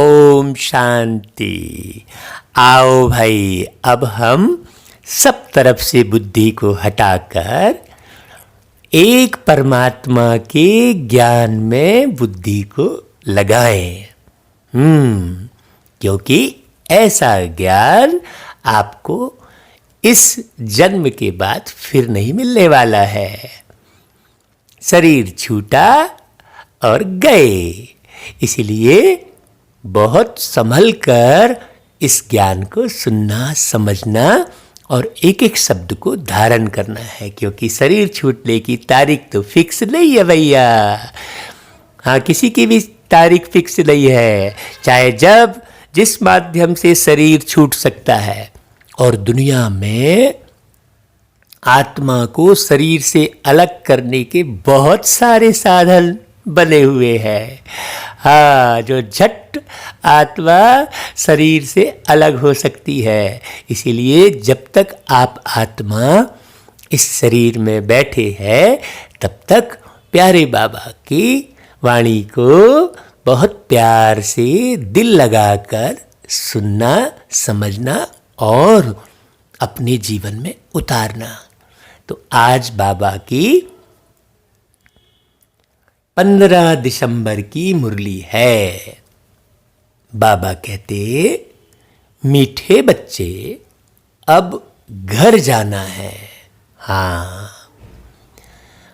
ओम शांति। आओ भाई, अब हम सब तरफ से बुद्धि को हटाकर एक परमात्मा के ज्ञान में बुद्धि को लगाएं। क्योंकि ऐसा ज्ञान आपको इस जन्म के बाद फिर नहीं मिलने वाला है। शरीर छूटा और गए, इसीलिए बहुत संभल कर इस ज्ञान को सुनना, समझना और एक एक शब्द को धारण करना है। क्योंकि शरीर छूटने की तारीख तो फिक्स नहीं है भैया। हाँ, किसी की भी तारीख फिक्स नहीं है, चाहे जब जिस माध्यम से शरीर छूट सकता है। और दुनिया में आत्मा को शरीर से अलग करने के बहुत सारे साधन बने हुए हैं। हाँ, जो झट आत्मा शरीर से अलग हो सकती है। इसीलिए जब तक आप आत्मा इस शरीर में बैठे हैं, तब तक प्यारे बाबा की वाणी को बहुत प्यार से दिल लगाकर सुनना, समझना और अपने जीवन में उतारना। तो आज बाबा की 15 दिसंबर की मुरली है। बाबा कहते, मीठे बच्चे अब घर जाना है। हाँ,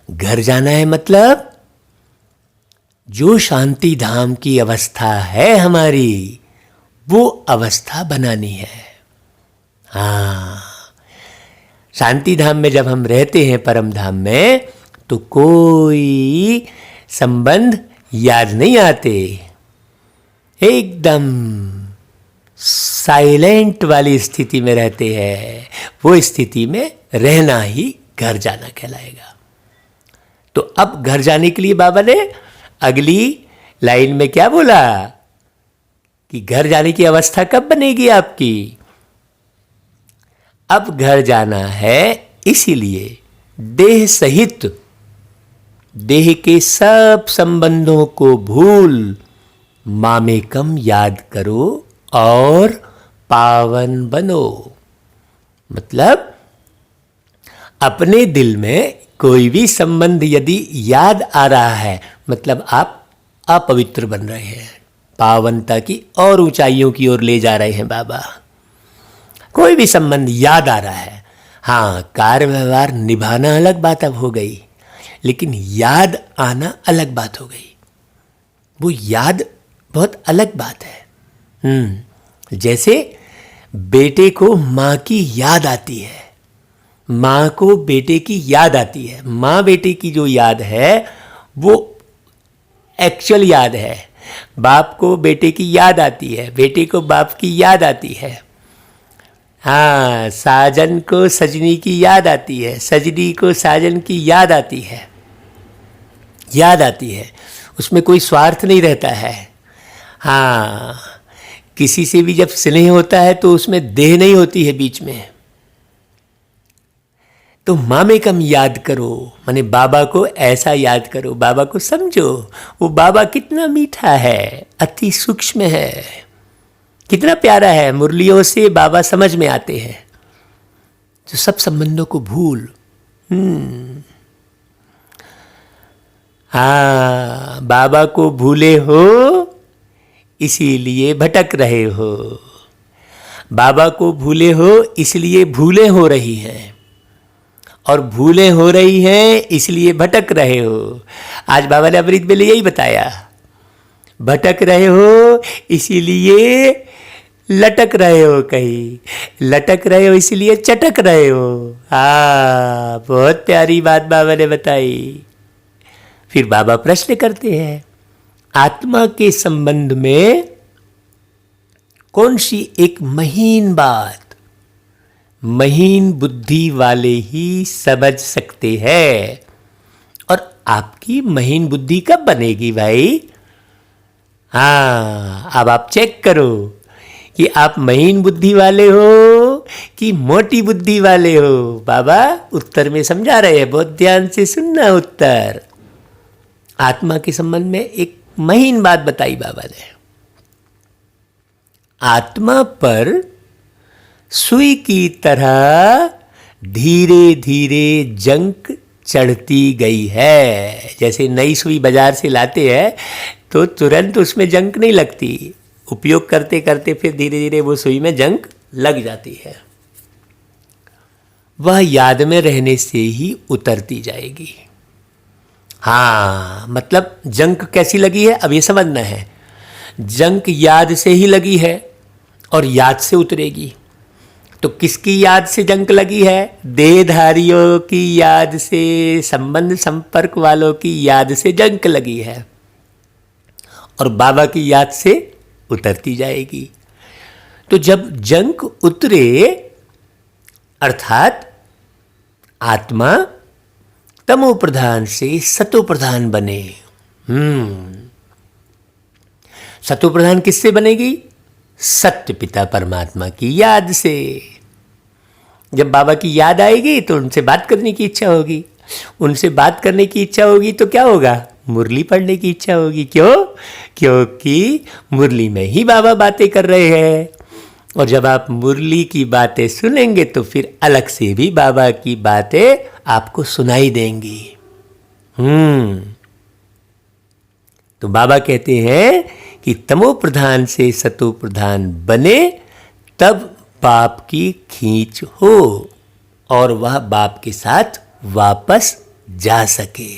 घर जाना है मतलब जो शांति धाम की अवस्था है हमारी, वो अवस्था बनानी है। हाँ, शांति धाम में जब हम रहते हैं, परम धाम में, तो कोई संबंध याद नहीं आते। एकदम साइलेंट वाली स्थिति में रहते हैं। वो स्थिति में रहना ही घर जाना कहलाएगा। तो अब घर जाने के लिए बाबा ने अगली लाइन में क्या बोला कि घर जाने की अवस्था कब बनेगी आपकी? अब घर जाना है, इसीलिए देह सहित देह के सब संबंधों को भूल मामेकम याद करो और पावन बनो। मतलब अपने दिल में कोई भी संबंध यदि याद आ रहा है, मतलब आप अपवित्र बन रहे हैं, पावनता की और ऊंचाइयों की ओर ले जा रहे हैं बाबा। कोई भी संबंध याद आ रहा है, हाँ, कार्य व्यवहार निभाना अलग बात अब हो गई, लेकिन याद आना अलग बात हो गई। वो याद बहुत अलग बात है। जैसे बेटे को माँ की याद आती है, माँ को बेटे की याद आती है। माँ बेटे की जो याद है वो एक्चुअल याद है। बाप को बेटे की याद आती है, बेटे को बाप की याद आती है। हाँ, साजन को सजनी की याद आती है, सजनी को साजन की याद आती है। याद आती है, उसमें कोई स्वार्थ नहीं रहता है। हाँ, किसी से भी जब स्नेह होता है तो उसमें देह नहीं होती है बीच में। तो मामेकम याद करो, माने बाबा को ऐसा याद करो, बाबा को समझो। वो बाबा कितना मीठा है, अति सूक्ष्म है, कितना प्यारा है। मुरलियों से बाबा समझ में आते हैं। जो सब संबंधों को भूल, हाँ, बाबा को भूले हो इसीलिए भटक रहे हो। बाबा को भूले हो इसलिए भूले हो रही हैं, और भूले हो रही हैं इसलिए भटक रहे हो। आज बाबा ने अमृत में यही बताया, भटक रहे हो इसीलिए लटक रहे हो, कहीं लटक रहे हो इसीलिए चटक रहे हो। हाँ, बहुत प्यारी बात बाबा ने बताई। फिर बाबा प्रश्न करते हैं, आत्मा के संबंध में कौन सी एक महीन बात महीन बुद्धि वाले ही समझ सकते हैं? और आपकी महीन बुद्धि कब बनेगी भाई? हाँ, अब आप चेक करो कि आप महीन बुद्धि वाले हो कि मोटी बुद्धि वाले हो। बाबा उत्तर में समझा रहे हैं, बहुत ध्यान से सुनना उत्तर। आत्मा के संबंध में एक महीन बात बताई बाबा ने। आत्मा पर सुई की तरह धीरे धीरे जंक चढ़ती गई है। जैसे नई सुई बाजार से लाते हैं तो तुरंत उसमें जंक नहीं लगती, उपयोग करते करते फिर धीरे धीरे वो सुई में जंक लग जाती है। वह याद में रहने से ही उतरती जाएगी। हाँ, मतलब जंक कैसी लगी है अब ये समझना है। जंक याद से ही लगी है और याद से उतरेगी। तो किसकी याद से जंक लगी है? देहधारियों की याद से, संबंध संपर्क वालों की याद से जंक लगी है और बाबा की याद से उतरती जाएगी। तो जब जंक उतरे अर्थात आत्मा तमो प्रधान से सतो प्रधान बने। सतो प्रधान किससे बनेगी? सत्य पिता परमात्मा की याद से। जब बाबा की याद आएगी तो उनसे बात करने की इच्छा होगी। उनसे बात करने की इच्छा होगी तो क्या होगा? मुरली पढ़ने की इच्छा होगी। क्यों? क्योंकि मुरली में ही बाबा बातें कर रहे हैं। और जब आप मुरली की बातें सुनेंगे तो फिर अलग से भी बाबा की बातें आपको सुनाई देंगी। तो बाबा कहते हैं कि तमो प्रधान से सतो प्रधान बने तब बाप की खींच हो और वह बाप के साथ वापस जा सके,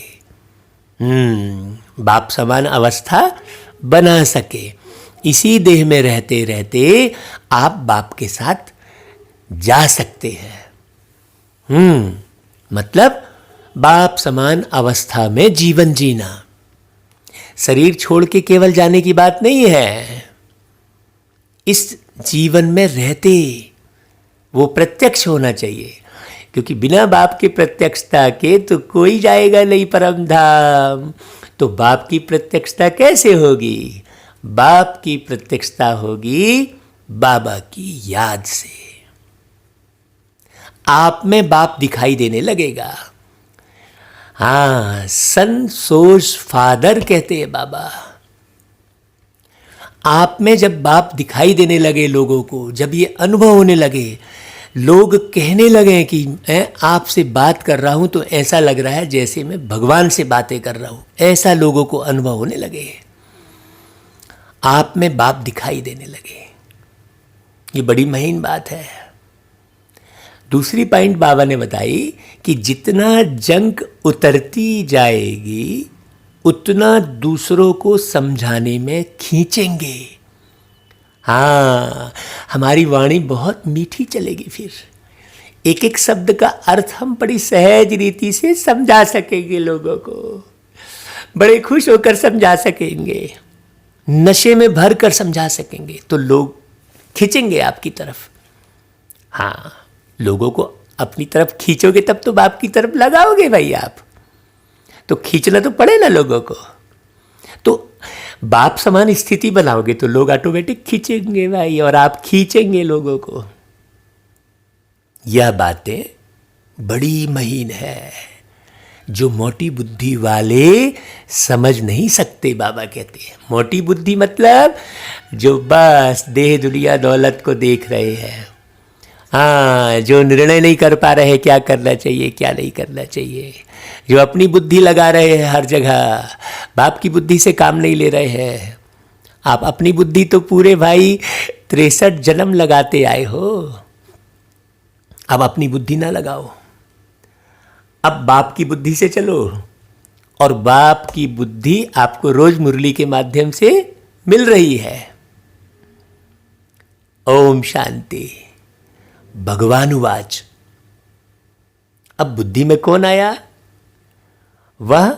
बाप समान अवस्था बना सके। इसी देह में रहते रहते आप बाप के साथ जा सकते हैं। मतलब बाप समान अवस्था में जीवन जीना। शरीर छोड़ के केवल जाने की बात नहीं है। इस जीवन में रहते वो प्रत्यक्ष होना चाहिए, क्योंकि बिना बाप के प्रत्यक्षता के तो कोई जाएगा नहीं परम धाम। तो बाप की प्रत्यक्षता कैसे होगी? बाप की प्रत्यक्षता होगी बाबा की याद से। आप में बाप दिखाई देने लगेगा। हाँ, सन सोर्स फादर कहते हैं बाबा। आप में जब बाप दिखाई देने लगे लोगों को, जब ये अनुभव होने लगे, लोग कहने लगे कि मैं आपसे बात कर रहा हूं तो ऐसा लग रहा है जैसे मैं भगवान से बातें कर रहा हूं, ऐसा लोगों को अनुभव होने लगे। आप में बाप दिखाई देने लगे। ये बड़ी महीन बात है। दूसरी पॉइंट बाबा ने बताई कि जितना जंक उतरती जाएगी उतना दूसरों को समझाने में खींचेंगे। हाँ, हमारी वाणी बहुत मीठी चलेगी। फिर एक एक शब्द का अर्थ हम बड़ी सहज रीति से समझा सकेंगे, लोगों को बड़े खुश होकर समझा सकेंगे, नशे में भर कर समझा सकेंगे, तो लोग खींचेंगे आपकी तरफ। हाँ, लोगों को अपनी तरफ खींचोगे तब तो बाप की तरफ लगाओगे भाई। आप तो खींचना तो पड़े ना लोगों को। तो बाप समान स्थिति बनाओगे तो लोग ऑटोमेटिक खींचेंगे भाई, और आप खींचेंगे लोगों को। यह बातें बड़ी महीन है, जो मोटी बुद्धि वाले समझ नहीं सकते। बाबा कहते हैं मोटी बुद्धि मतलब जो बस देह दुनिया दौलत को देख रहे हैं। हाँ, जो निर्णय नहीं कर पा रहे क्या करना चाहिए क्या नहीं करना चाहिए, जो अपनी बुद्धि लगा रहे हैं हर जगह, बाप की बुद्धि से काम नहीं ले रहे हैं। आप अपनी बुद्धि तो पूरे भाई 63 जन्म लगाते आए हो। अब अपनी बुद्धि ना लगाओ, अब बाप की बुद्धि से चलो। और बाप की बुद्धि आपको रोज मुरली के माध्यम से मिल रही है। ओम शांति। भगवानुवाच। अब बुद्धि में कौन आया? वह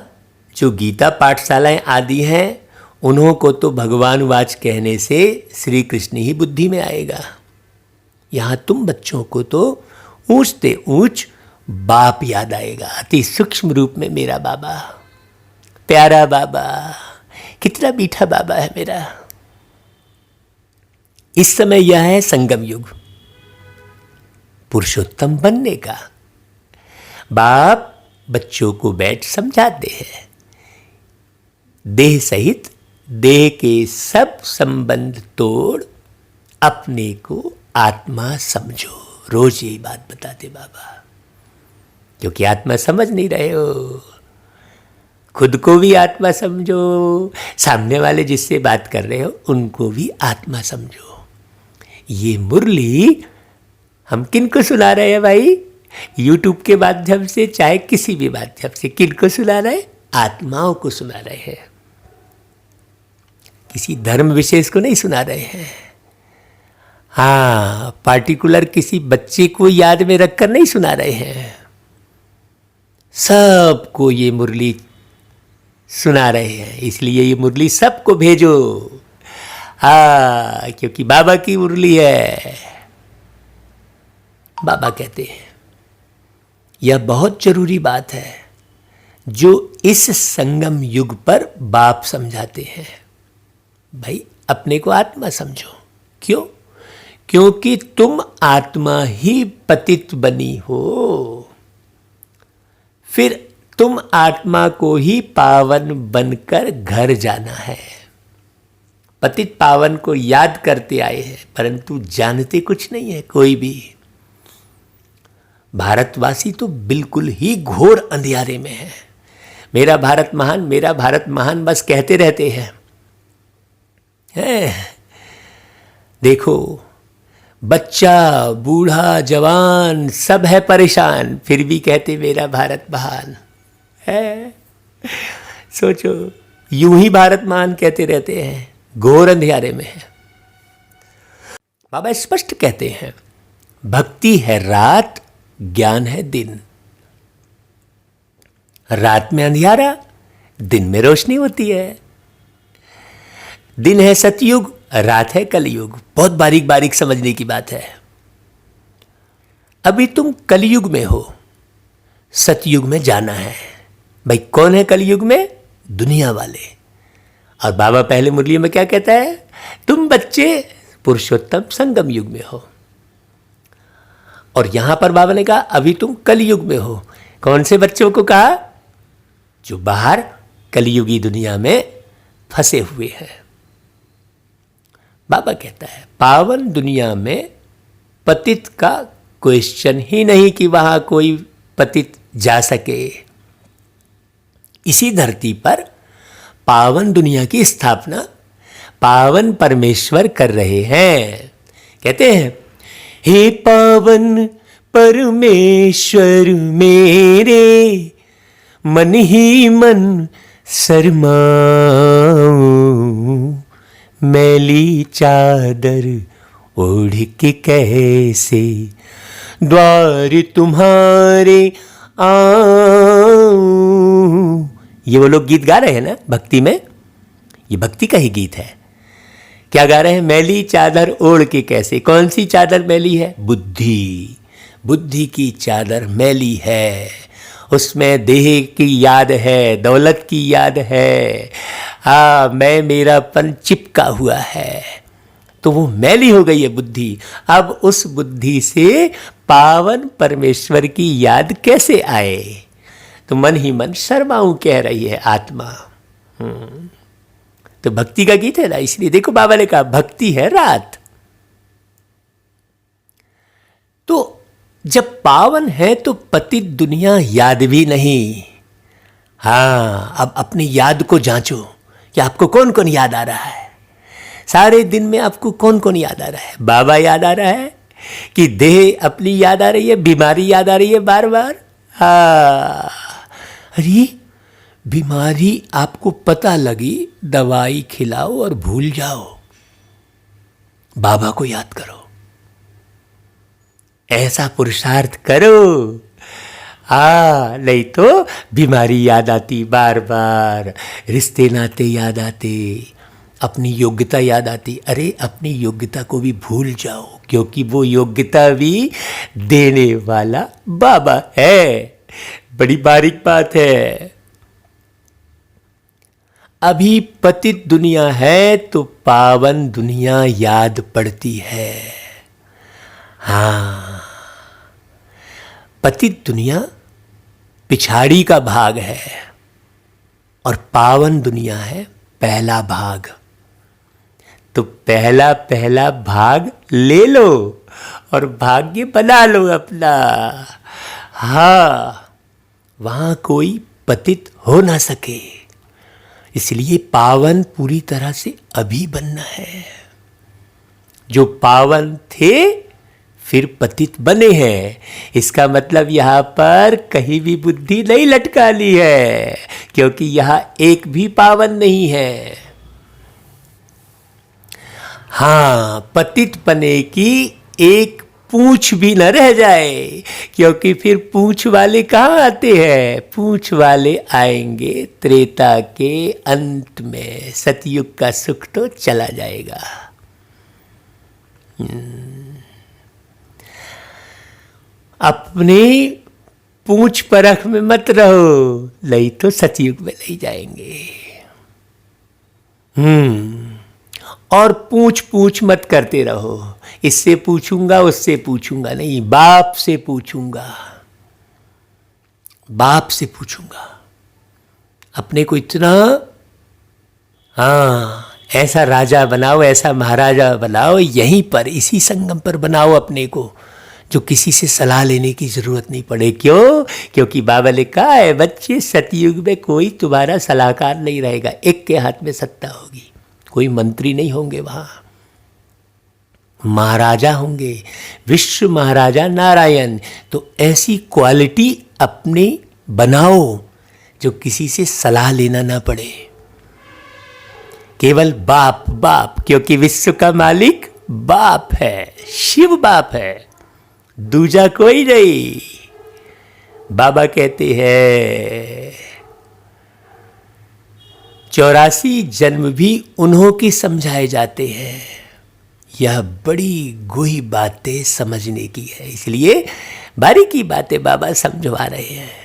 जो गीता पाठशालाएं आदि हैं, उन्हों को तो भगवानुवाच कहने से श्री कृष्ण ही बुद्धि में आएगा। यहां तुम बच्चों को तो ऊंचते ऊंच बाप याद आएगा, अति सूक्ष्म रूप में मेरा बाबा, प्यारा बाबा, कितना मीठा बाबा है मेरा। इस समय यह है संगम युग, पुरुषोत्तम बनने का। बाप बच्चों को बैठ समझाते हैं, देह सहित देह के सब संबंध तोड़ अपने को आत्मा समझो। रोज यही बात बताते बाबा, क्योंकि आत्मा समझ नहीं रहे हो। खुद को भी आत्मा समझो, सामने वाले जिससे बात कर रहे हो उनको भी आत्मा समझो। ये मुरली हम किन को सुना रहे हैं भाई? यूट्यूब के माध्यम से, चाहे किसी भी माध्यम से, किन को सुना रहे हैं? आत्माओं को सुना रहे हैं, किसी धर्म विशेष को नहीं सुना रहे हैं। हाँ, पार्टिकुलर किसी बच्चे को याद में रखकर नहीं सुना रहे हैं, सबको ये मुरली सुना रहे हैं। इसलिए ये मुरली सबको भेजो। हाँ, क्योंकि बाबा की मुरली है। बाबा कहते हैं यह बहुत जरूरी बात है जो इस संगम युग पर बाप समझाते हैं। भाई अपने को आत्मा समझो। क्यों? क्योंकि तुम आत्मा ही पतित बनी हो, फिर तुम आत्मा को ही पावन बनकर घर जाना है। पतित पावन को याद करते आए हैं, परंतु जानते कुछ नहीं है कोई भी। भारतवासी तो बिल्कुल ही घोर अंधियारे में है। मेरा भारत महान, मेरा भारत महान बस कहते रहते हैं। देखो, बच्चा, बूढ़ा, जवान सब है परेशान, फिर भी कहते मेरा भारत महान है। सोचो, यूं ही भारत महान कहते रहते हैं, घोर अंधियारे में है। बाबा स्पष्ट कहते हैं, भक्ति है रात, ज्ञान है दिन। रात में अंधियारा, दिन में रोशनी होती है। दिन है सतयुग, रात है कलयुग। बहुत बारीक बारीक समझने की बात है। अभी तुम कलयुग में हो, सतयुग में जाना है। भाई कौन है कलयुग में? दुनिया वाले। और बाबा पहले मुरली में क्या कहता है? तुम बच्चे पुरुषोत्तम संगम युग में हो। और यहां पर बाबा ने कहा अभी तुम कलयुग में हो। कौन से बच्चों को कहा? जो बाहर कलयुगी दुनिया में फंसे हुए हैं। बाबा कहता है पावन दुनिया में पतित का क्वेश्चन ही नहीं कि वहां कोई पतित जा सके। इसी धरती पर पावन दुनिया की स्थापना पावन परमेश्वर कर रहे हैं। कहते हैं, हे पावन परमेश्वर मेरे, मन ही मन शर्माऊं, मैली चादर ओढ़ के कैसे द्वार तुम्हारे आऊं। ये वो लोग गीत गा रहे हैं ना भक्ति में, ये भक्ति का ही गीत है। क्या गा रहे हैं? मैली चादर ओढ़ के कैसे। कौन सी चादर मैली है? बुद्धि। बुद्धि की चादर मैली है, उसमें देह की याद है, दौलत की याद है। मैं मेरापन चिपका हुआ है, तो वो मैली हो गई है बुद्धि। अब उस बुद्धि से पावन परमेश्वर की याद कैसे आए? तो मन ही मन शर्माऊं कह रही है आत्मा। तो भक्ति का गीत है ना, इसलिए देखो बाबा ने कहा भक्ति है रात। तो जब पावन है तो पतित दुनिया याद भी नहीं। हाँ, अब अपनी याद को जांचो कि आपको कौन कौन याद आ रहा है। सारे दिन में आपको कौन कौन याद आ रहा है? बाबा याद आ रहा है कि देह अपनी याद आ रही है, बीमारी याद आ रही है बार बार। अरे बीमारी आपको पता लगी, दवाई खिलाओ और भूल जाओ, बाबा को याद करो। ऐसा पुरुषार्थ करो। नहीं तो बीमारी याद आती बार बार, रिश्ते नाते याद आते, अपनी योग्यता याद आती। अरे अपनी योग्यता को भी भूल जाओ, क्योंकि वो योग्यता भी देने वाला बाबा है। बड़ी बारीक बात है। अभी पतित दुनिया है तो पावन दुनिया याद पड़ती है। हाँ, पतित दुनिया पिछाड़ी का भाग है और पावन दुनिया है पहला भाग। तो पहला पहला भाग ले लो और भाग्य बना लो अपना। हाँ, वहां कोई पतित हो ना सके, इसलिए पावन पूरी तरह से अभी बनना है। जो पावन थे फिर पतित बने हैं, इसका मतलब यहां पर कहीं भी बुद्धि नहीं लटकानी है, क्योंकि यहां एक भी पावन नहीं है। हाँ, पतित बने की एक पूंछ भी न रह जाए, क्योंकि फिर पूंछ वाले कहाँ आते हैं? पूंछ वाले आएंगे त्रेता के अंत में। सतयुग का सुख तो चला जाएगा। अपनी पूंछ परख में मत रहो, नहीं तो सतयुग में नहीं जाएंगे। और पूछ पूछ मत करते रहो, इससे पूछूंगा उससे पूछूंगा नहीं, बाप से पूछूंगा, बाप से पूछूंगा। अपने को इतना ऐसा राजा बनाओ, ऐसा महाराजा बनाओ, यहीं पर इसी संगम पर बनाओ अपने को, जो किसी से सलाह लेने की जरूरत नहीं पड़े। क्यों? क्योंकि बाबा ने कहा है बच्चे, सतयुग में कोई तुम्हारा सलाहकार नहीं रहेगा, एक के हाथ में सत्ता होगी, कोई मंत्री नहीं होंगे, वहां महाराजा होंगे, विश्व महाराजा नारायण। तो ऐसी क्वालिटी अपने बनाओ जो किसी से सलाह लेना ना पड़े, केवल बाप बाप, क्योंकि विश्व का मालिक बाप है, शिव बाप है, दूजा कोई नहीं। बाबा कहते हैं 84 जन्म भी उन्हों के समझाए जाते हैं। यह बड़ी गूढ़ी बातें समझने की है, इसलिए बारीकी बातें बाबा समझवा रहे हैं।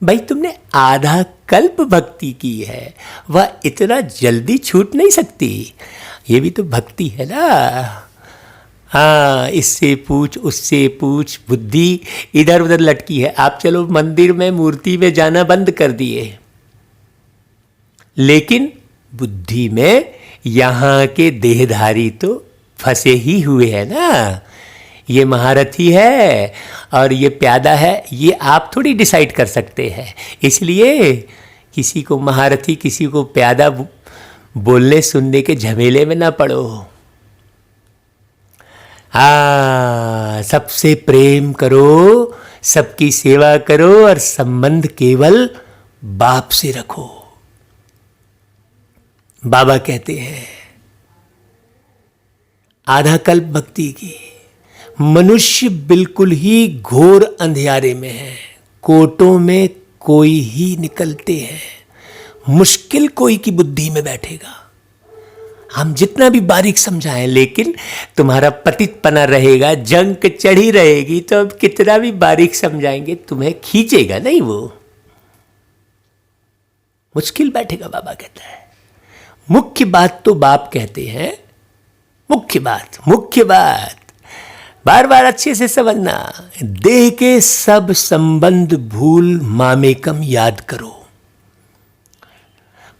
भाई, तुमने आधा कल्प भक्ति की है, वह इतना जल्दी छूट नहीं सकती। ये भी तो भक्ति है ना। हाँ, इससे पूछ उससे पूछ, बुद्धि इधर उधर लटकी है। आप चलो मंदिर में मूर्ति में जाना बंद कर दिए, लेकिन बुद्धि में यहाँ के देहधारी तो फंसे ही हुए हैं ना। ये महारथी है और ये प्यादा है, ये आप थोड़ी डिसाइड कर सकते हैं। इसलिए किसी को महारथी किसी को प्यादा बोलने सुनने के झमेले में ना पड़ो। हाँ, सबसे प्रेम करो, सबकी सेवा करो और संबंध केवल बाप से रखो। बाबा कहते हैं आधा कल्प भक्ति की। मनुष्य बिल्कुल ही घोर अंधियारे में है, कोटों में कोई ही निकलते हैं, मुश्किल कोई की बुद्धि में बैठेगा। हम जितना भी बारीक समझाएं, लेकिन तुम्हारा पतितपना रहेगा, जंक चढ़ी रहेगी, तो अब कितना भी बारीक समझाएंगे तुम्हें खींचेगा नहीं, वो मुश्किल बैठेगा। बाबा कहता है मुख्य बात तो बाप कहते हैं, मुख्य बात बार बार अच्छे से समझना। देह के सब संबंध भूल मामेकम याद करो।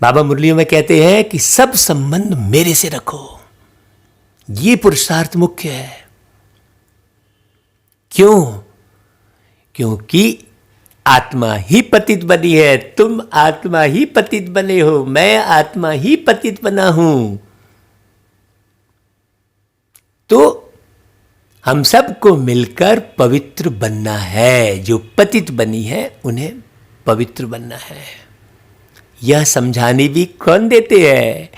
बाबा मुरलियों में कहते हैं कि सब संबंध मेरे से रखो, ये पुरुषार्थ मुख्य है। क्यों? क्योंकि आत्मा ही पतित बनी है, तुम आत्मा ही पतित बने हो, मैं आत्मा ही पतित बना हूं। तो हम सबको मिलकर पवित्र बनना है। जो पतित बनी है उन्हें पवित्र बनना है। यह समझाने भी कौन देते हैं?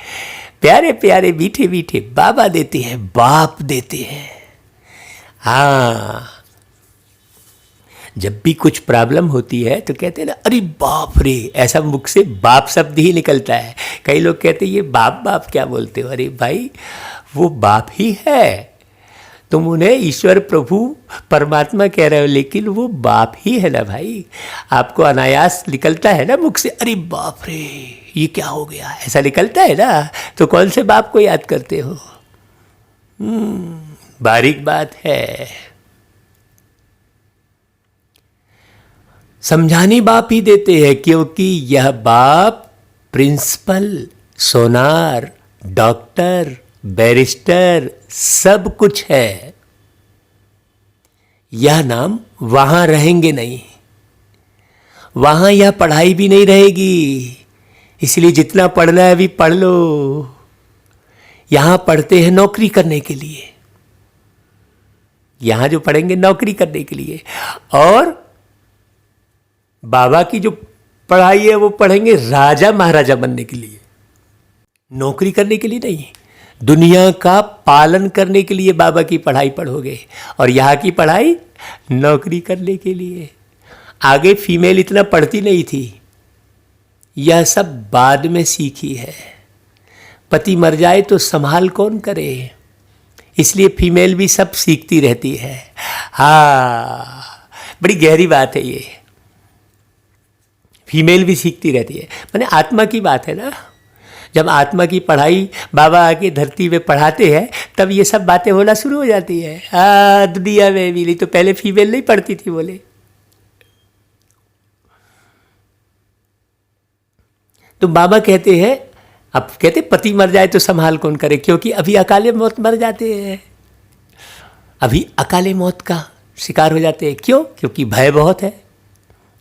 प्यारे प्यारे मीठे मीठे बाबा देते हैं, बाप देते हैं। हाँ, जब भी कुछ प्रॉब्लम होती है तो कहते हैं ना, अरे बाप रे, ऐसा मुख से बाप शब्द ही निकलता है। कई लोग कहते हैं ये बाप बाप क्या बोलते हो? अरे भाई, वो बाप ही है। तुम उन्हें ईश्वर प्रभु परमात्मा कह रहे हो, लेकिन वो बाप ही है ना भाई। आपको अनायास निकलता है ना मुख से, अरे बाप रे ये क्या हो गया, ऐसा निकलता है ना। तो कौन से बाप को याद करते हो? बारीक बात है। समझाने बाप ही देते हैं, क्योंकि यह बाप प्रिंसिपल सोनार, डॉक्टर, बैरिस्टर सब कुछ है। यह नाम वहां रहेंगे नहीं, वहां यह पढ़ाई भी नहीं रहेगी। इसलिए जितना पढ़ना है अभी पढ़ लो। यहां पढ़ते हैं नौकरी करने के लिए, यहां जो पढ़ेंगे नौकरी करने के लिए, और बाबा की जो पढ़ाई है वो पढ़ेंगे राजा महाराजा बनने के लिए, नौकरी करने के लिए नहीं। दुनिया का पालन करने के लिए बाबा की पढ़ाई पढ़ोगे, और यहाँ की पढ़ाई नौकरी करने के लिए। आगे फीमेल इतना पढ़ती नहीं थी, यह सब बाद में सीखी है। पति मर जाए तो संभाल कौन करे, इसलिए फीमेल भी सब सीखती रहती है। हाँ, बड़ी गहरी बात है ये, फीमेल भी सीखती रहती है। माने आत्मा की बात है ना। जब आत्मा की पढ़ाई बाबा आके धरती में पढ़ाते हैं तब ये सब बातें होना शुरू हो जाती है। दुनिया में भी, तो पहले फीमेल नहीं पढ़ती थी बोले। तो बाबा कहते हैं, अब कहते पति मर जाए तो संभाल कौन करे, क्योंकि अभी अकाले मौत मर जाते हैं, अभी अकाले मौत का शिकार हो जाते हैं। क्यों? क्योंकि भय बहुत है,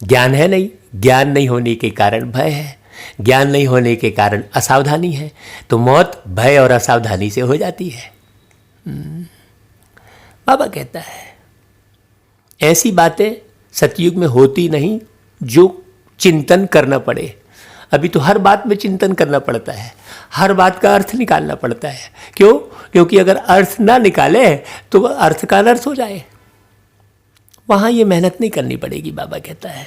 ज्ञान है नहीं। ज्ञान नहीं होने के कारण भय है, ज्ञान नहीं होने के कारण असावधानी है, तो मौत भय और असावधानी से हो जाती है। बाबा कहता है ऐसी बातें सतयुग में होती नहीं जो चिंतन करना पड़े। अभी तो हर बात में चिंतन करना पड़ता है, हर बात का अर्थ निकालना पड़ता है। क्यों? क्योंकि अगर अर्थ ना निकाले तो वह अर्थ का अनर्थ हो जाए। वहाँ ये मेहनत नहीं करनी पड़ेगी, बाबा कहता है।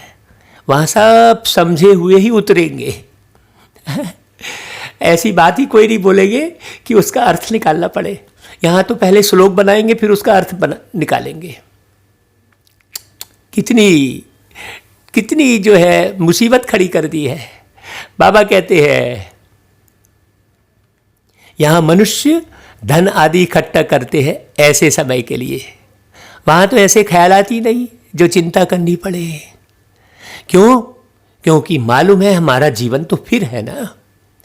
वहाँ सब समझे हुए ही उतरेंगे। ऐसी बात ही कोई नहीं बोलेंगे कि उसका अर्थ निकालना पड़े। यहाँ तो पहले श्लोक बनाएंगे फिर उसका अर्थ निकालेंगे। कितनी जो है मुसीबत खड़ी कर दी है। बाबा कहते हैं यहाँ मनुष्य धन आदि इकट्ठा करते हैं ऐसे समय के लिए, वहाँ तो ऐसे ख्यालात ही नहीं जो चिंता करनी पड़े। क्यों? क्योंकि मालूम है हमारा जीवन तो फिर है ना,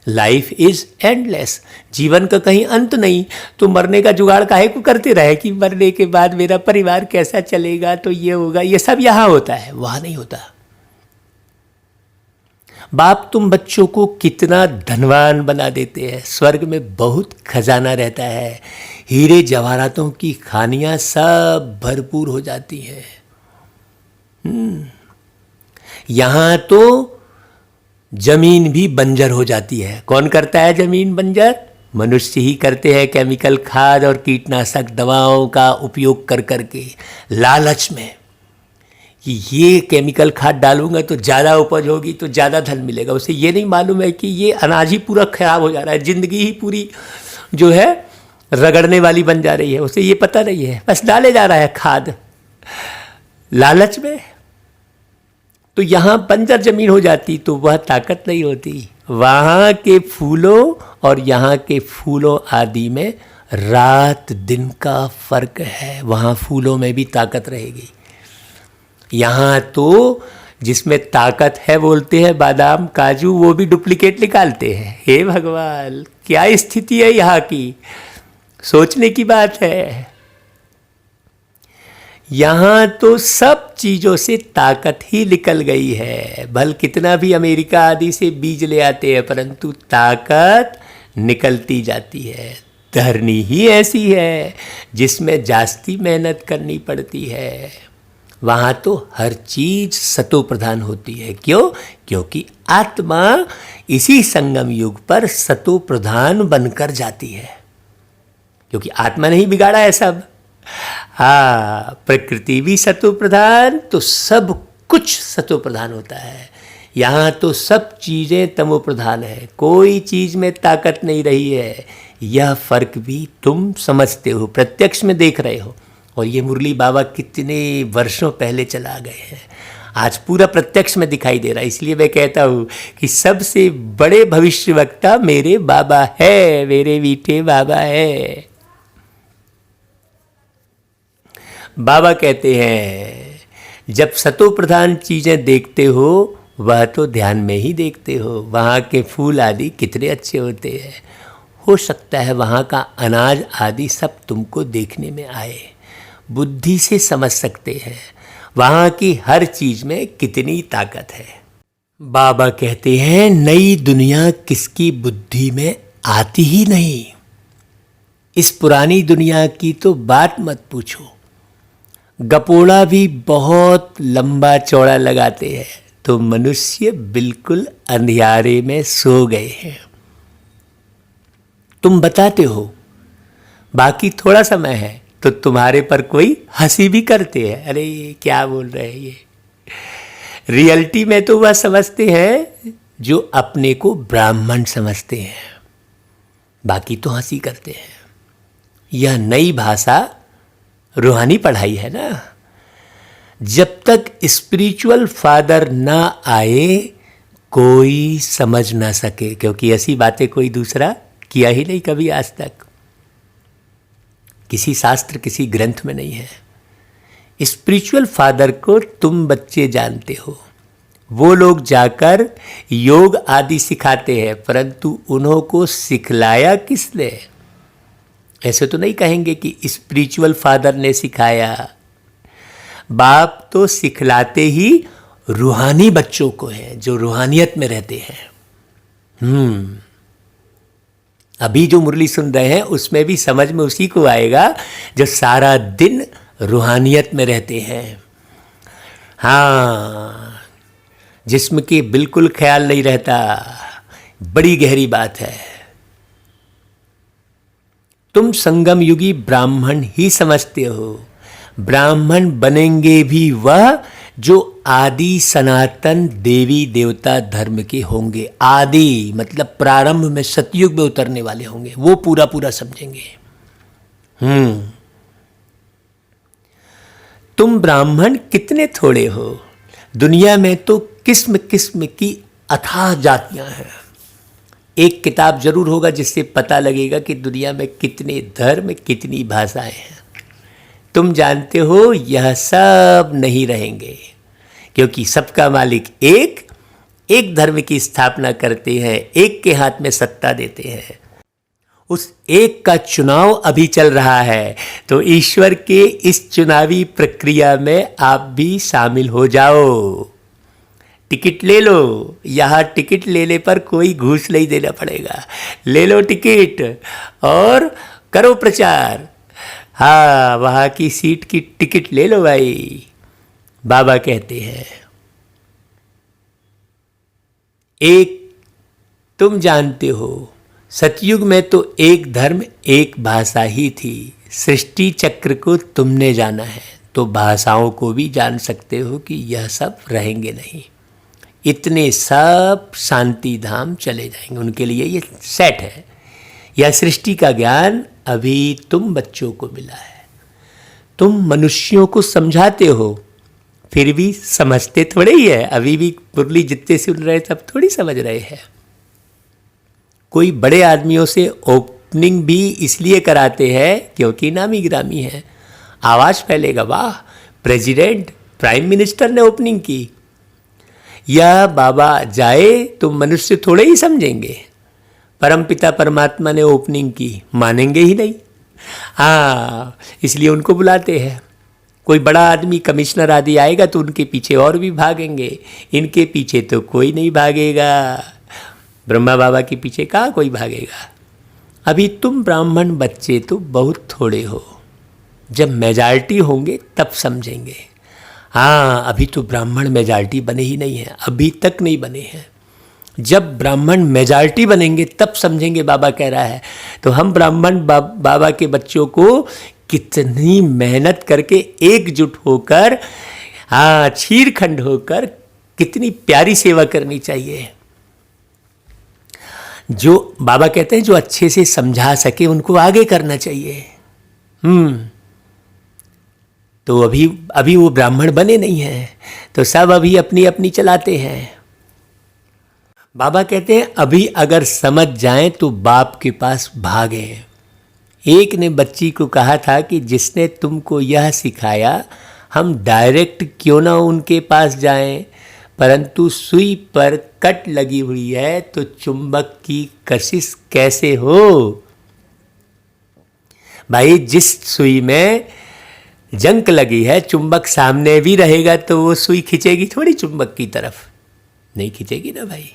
लाइफ इज एंडलेस, जीवन का कहीं अंत नहीं। तो मरने का जुगाड़ काहे को करते रहे कि मरने के बाद मेरा परिवार कैसा चलेगा, तो ये होगा, ये सब यहाँ होता है, वहाँ नहीं होता। बाप तुम बच्चों को कितना धनवान बना देते हैं, स्वर्ग में बहुत खजाना रहता है, हीरे जवाहरातों की खानियां सब भरपूर हो जाती हैं। यहां तो जमीन भी बंजर हो जाती है। कौन करता है जमीन बंजर? मनुष्य ही करते हैं, केमिकल खाद और कीटनाशक दवाओं का उपयोग कर करके, लालच में कि ये केमिकल खाद डालूंगा तो ज़्यादा उपज होगी तो ज़्यादा धन मिलेगा। उसे ये नहीं मालूम है कि ये अनाज ही पूरा खराब हो जा रहा है, ज़िंदगी ही पूरी जो है रगड़ने वाली बन जा रही है। उसे ये पता नहीं है, बस डाले जा रहा है खाद लालच में। तो यहाँ बंजर जमीन हो जाती तो वह ताकत नहीं होती। वहाँ के फूलों और यहाँ के फूलों आदि में रात दिन का फर्क है। वहाँ फूलों में भी ताकत रहेगी, यहाँ तो जिसमें ताकत है बोलते हैं बादाम काजू, वो भी डुप्लीकेट निकालते हैं। हे भगवान, क्या स्थिति है यहाँ की, सोचने की बात है। यहाँ तो सब चीज़ों से ताकत ही निकल गई है। भल कितना भी अमेरिका आदि से बीज ले आते हैं, परंतु ताकत निकलती जाती है। धरनी ही ऐसी है जिसमें जास्ती मेहनत करनी पड़ती है। वहाँ तो हर चीज सतो प्रधान होती है। क्यों? क्योंकि आत्मा इसी संगम युग पर सतो प्रधान बनकर जाती है, क्योंकि आत्मा ने ही बिगाड़ा है सब। हाँ, प्रकृति भी सतो प्रधान, तो सब कुछ सतो प्रधान होता है। यहाँ तो सब चीज़ें तमो प्रधान है, कोई चीज़ में ताकत नहीं रही है। यह फर्क भी तुम समझते हो, प्रत्यक्ष में देख रहे हो। और ये मुरली बाबा कितने वर्षों पहले चला गए हैं, आज पूरा प्रत्यक्ष में दिखाई दे रहा है। इसलिए मैं कहता हूँ कि सबसे बड़े भविष्यवक्ता मेरे बाबा है, मेरे मीठे बाबा है। बाबा कहते हैं जब सतो प्रधान चीज़ें देखते हो वह तो ध्यान में ही देखते हो। वहाँ के फूल आदि कितने अच्छे होते हैं। हो सकता है वहाँ का अनाज आदि सब तुमको देखने में आए, बुद्धि से समझ सकते हैं वहाँ की हर चीज़ में कितनी ताकत है। बाबा कहते हैं नई दुनिया किसकी बुद्धि में आती ही नहीं। इस पुरानी दुनिया की तो बात मत पूछो। गपोड़ा भी बहुत लंबा चौड़ा लगाते हैं तो मनुष्य बिल्कुल अंधियारे में सो गए हैं। तुम बताते हो बाकी थोड़ा समय है तो तुम्हारे पर कोई हंसी भी करते हैं, अरे क्या बोल रहे हैं ये। रियलिटी में तो वह समझते हैं जो अपने को ब्राह्मण समझते हैं, बाकी तो हंसी करते हैं। यह नई भाषा रूहानी पढ़ाई है ना। जब तक स्पिरिचुअल फादर ना आए कोई समझ ना सके, क्योंकि ऐसी बातें कोई दूसरा किया ही नहीं कभी आज तक। किसी शास्त्र किसी ग्रंथ में नहीं है। स्पिरिचुअल फादर को तुम बच्चे जानते हो। वो लोग जाकर योग आदि सिखाते हैं, परंतु उन्हों को सिखलाया किसने? ऐसे तो नहीं कहेंगे कि स्पिरिचुअल फादर ने सिखाया। बाप तो सिखलाते ही रूहानी बच्चों को है जो रूहानियत में रहते हैं। अभी जो मुरली सुन रहे हैं उसमें भी समझ में उसी को आएगा जो सारा दिन रूहानियत में रहते हैं। हाँ, जिस्म की बिल्कुल ख्याल नहीं रहता। बड़ी गहरी बात है। तुम संगम युगी ब्राह्मण ही समझते हो। ब्राह्मण बनेंगे भी वह जो आदि सनातन देवी देवता धर्म के होंगे। आदि मतलब प्रारंभ में सतयुग में उतरने वाले होंगे, वो पूरा पूरा समझेंगे। तुम ब्राह्मण कितने थोड़े हो। दुनिया में तो किस्म किस्म की अथाह जातियां हैं। एक किताब जरूर होगा जिससे पता लगेगा कि दुनिया में कितने धर्म कितनी भाषाएं हैं। तुम जानते हो यह सब नहीं रहेंगे, क्योंकि सबका मालिक एक धर्म की स्थापना करते हैं, एक के हाथ में सत्ता देते हैं। उस एक का चुनाव अभी चल रहा है, तो ईश्वर के इस चुनावी प्रक्रिया में आप भी शामिल हो जाओ। टिकट ले लो। यहाँ टिकट लेने पर कोई घूस नहीं देना पड़ेगा। ले लो टिकट और करो प्रचार। हाँ, वहाँ की सीट की टिकट ले लो भाई। बाबा कहते हैं एक तुम जानते हो सतयुग में तो एक धर्म एक भाषा ही थी। सृष्टि चक्र को तुमने जाना है तो भाषाओं को भी जान सकते हो कि यह सब रहेंगे नहीं। इतने सब शांति धाम चले जाएंगे, उनके लिए ये सेट है। यह सृष्टि का ज्ञान अभी तुम बच्चों को मिला है। तुम मनुष्यों को समझाते हो, फिर भी समझते थोड़े ही है। अभी भी मुरली जितने सुन रहे सब थोड़ी समझ रहे हैं। कोई बड़े आदमियों से ओपनिंग भी इसलिए कराते हैं क्योंकि नामी गिरामी है, आवाज़ फैलेगा, वाह प्रेसिडेंट प्राइम मिनिस्टर ने ओपनिंग की। यह बाबा जाए तो मनुष्य थोड़े ही समझेंगे। परमपिता परमात्मा ने ओपनिंग की, मानेंगे ही नहीं। हाँ, इसलिए उनको बुलाते हैं। कोई बड़ा आदमी कमिश्नर आदि आएगा तो उनके पीछे और भी भागेंगे, इनके पीछे तो कोई नहीं भागेगा। ब्रह्मा बाबा के पीछे कहाँ कोई भागेगा। अभी तुम ब्राह्मण बच्चे तो बहुत थोड़े हो, जब मेजॉरिटी होंगे तब समझेंगे। हाँ, अभी तो ब्राह्मण मेजॉरिटी बने ही नहीं हैं, अभी तक नहीं बने हैं। जब ब्राह्मण मेजॉरिटी बनेंगे तब समझेंगे बाबा कह रहा है। तो हम ब्राह्मण बाबा के बच्चों को कितनी मेहनत करके एकजुट होकर, हाँ छीरखंड होकर कितनी प्यारी सेवा करनी चाहिए। जो बाबा कहते हैं जो अच्छे से समझा सके उनको आगे करना चाहिए। तो अभी वो ब्राह्मण बने नहीं हैं, तो सब अभी अपनी अपनी चलाते हैं। बाबा कहते हैं अभी अगर समझ जाएं तो बाप के पास भागें। एक ने बच्ची को कहा था कि जिसने तुमको यह सिखाया हम डायरेक्ट क्यों ना उनके पास जाएं। परंतु सुई पर कट लगी हुई है तो चुंबक की कशिश कैसे हो? भाई जिस सुई में जंक लगी है, चुंबक सामने भी रहेगा तो वो सुई खींचेगी थोड़ी चुंबक की तरफ, नहीं खींचेगी ना भाई।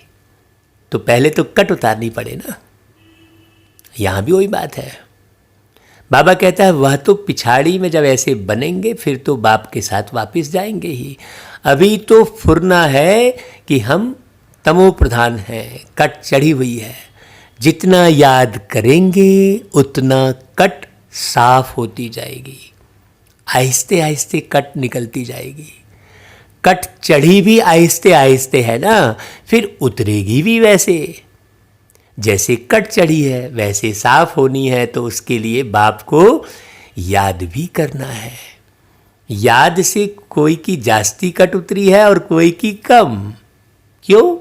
तो पहले तो कट उतारनी पड़े ना। यहां भी वही बात है। बाबा कहता है वह तो पिछाड़ी में जब ऐसे बनेंगे फिर तो बाप के साथ वापस जाएंगे ही। अभी तो फुरना है कि हम तमो प्रधान हैं, कट चढ़ी हुई है। जितना याद करेंगे उतना कट साफ होती जाएगी, आहिस्ते आहिस्ते कट निकलती जाएगी। कट चढ़ी भी आहिस्ते आहिस्ते है ना, फिर उतरेगी भी वैसे। जैसे कट चढ़ी है वैसे साफ होनी है, तो उसके लिए बाप को याद भी करना है। याद से कोई की जास्ती कट उतरी है और कोई की कम। क्यों?